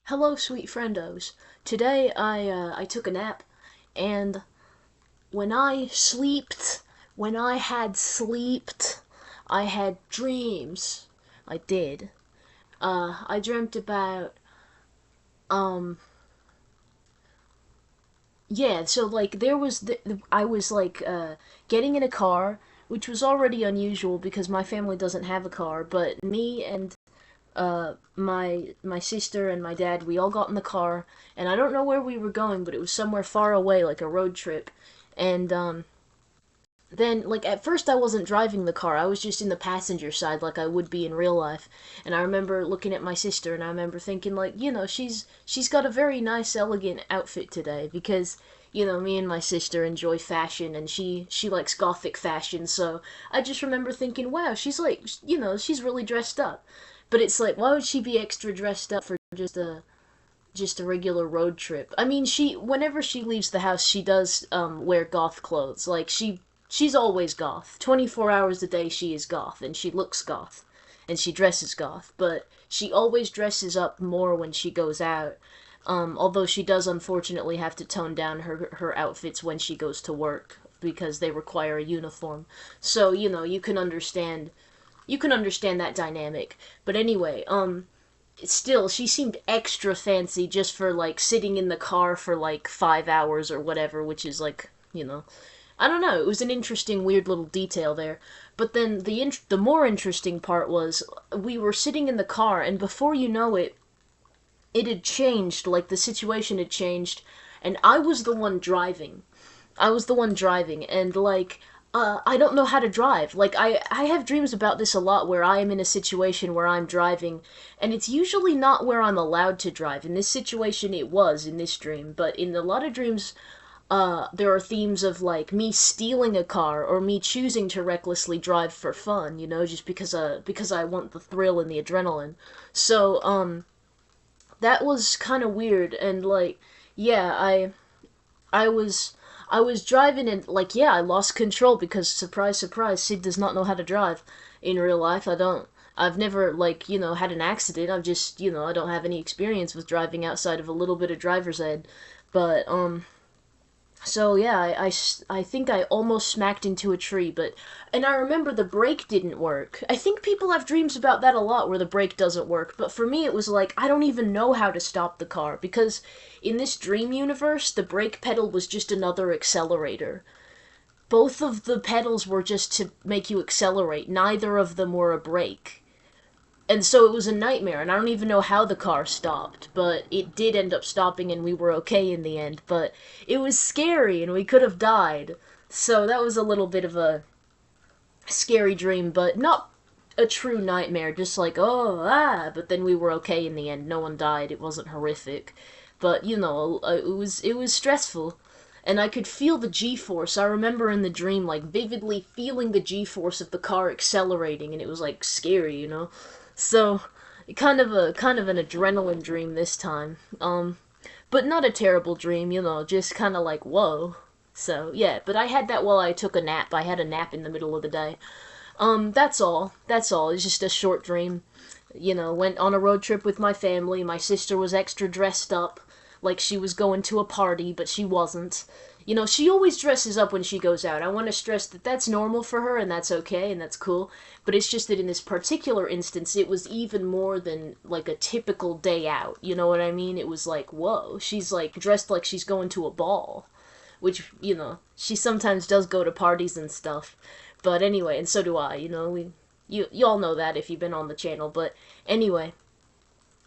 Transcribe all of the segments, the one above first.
Hello, sweet friendos. Today I took a nap, and when I sleeped, when I had sleeped, I had dreams. I did. I dreamt about um yeah. So like there was I was like getting in a car, which was already unusual because my family doesn't have a car, but me and my sister and my dad, we all got in the car, and I don't know where we were going, but it was somewhere far away, like a road trip. And then like at first I wasn't driving the car. I was just in the passenger side like I would be in real life. And I remember looking at my sister and I remember thinking like, she's got a very nice elegant outfit today because me and my sister enjoy fashion and she likes gothic fashion. So I just remember thinking, wow, she's like, she's really dressed up. But it's like, why would she be extra dressed up for just a regular road trip? I mean, whenever she leaves the house, she does wear goth clothes. Like she's always goth. 24 hours a day she is goth and she looks goth and she dresses goth, but she always dresses up more when she goes out. Although she does unfortunately have to tone down her outfits when she goes to work because they require a uniform. So, you can understand that dynamic. But anyway, still, she seemed extra fancy just for like sitting in the car for like 5 hours or whatever, which is like, I don't know. It was an interesting, weird little detail there. But then the more interesting part was we were sitting in the car, and before you know it, it had changed. Like the situation had changed, and I was the one driving. I was the one driving, and like, I don't know how to drive. Like, I have dreams about this a lot where I am in a situation where I'm driving, and it's usually not where I'm allowed to drive. In this situation, it was in this dream, but in a lot of dreams, there are themes of, like, me stealing a car or me choosing to recklessly drive for fun, just because I want the thrill and the adrenaline. So, that was kind of weird, and, like, yeah, I was I was driving and like yeah, I lost control because surprise surprise, Sid does not know how to drive in real life. I've never like, had an accident. I've just, I don't have any experience with driving outside of a little bit of driver's ed. But so yeah, I think I almost smacked into a tree, and I remember the brake didn't work. I think people have dreams about that a lot where the brake doesn't work, but for me it was like I don't even know how to stop the car because in this dream universe, the brake pedal was just another accelerator. Both of the pedals were just to make you accelerate. Neither of them were a brake. And so it was a nightmare, and I don't even know how the car stopped, but it did end up stopping and we were okay in the end, but it was scary and we could have died. So that was a little bit of a scary dream, but not a true nightmare, just like, oh, but then we were okay in the end. No one died. It wasn't horrific. But, it was stressful. And I could feel the G-force. I remember in the dream, like, vividly feeling the G-force of the car accelerating, and it was, like, scary. So, kind of an adrenaline dream this time. But not a terrible dream, just kind of like, whoa. So, yeah, but I had that while I took a nap. I had a nap in the middle of the day. That's all. That's all. It's just a short dream. Went on a road trip with my family. My sister was extra dressed up, like she was going to a party, but she wasn't. She always dresses up when she goes out. I want to stress that that's normal for her, and that's okay, and that's cool. But it's just that in this particular instance, it was even more than, like, a typical day out. You know what I mean? It was like, whoa, she's, like, dressed like she's going to a ball. Which, she sometimes does go to parties and stuff. But anyway, and so do I, you all know that if you've been on the channel. But anyway,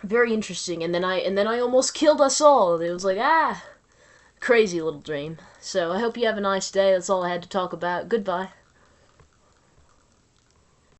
very interesting. And then I almost killed us all. It was like, crazy little dream. So I hope you have a nice day. That's all I had to talk about. Goodbye.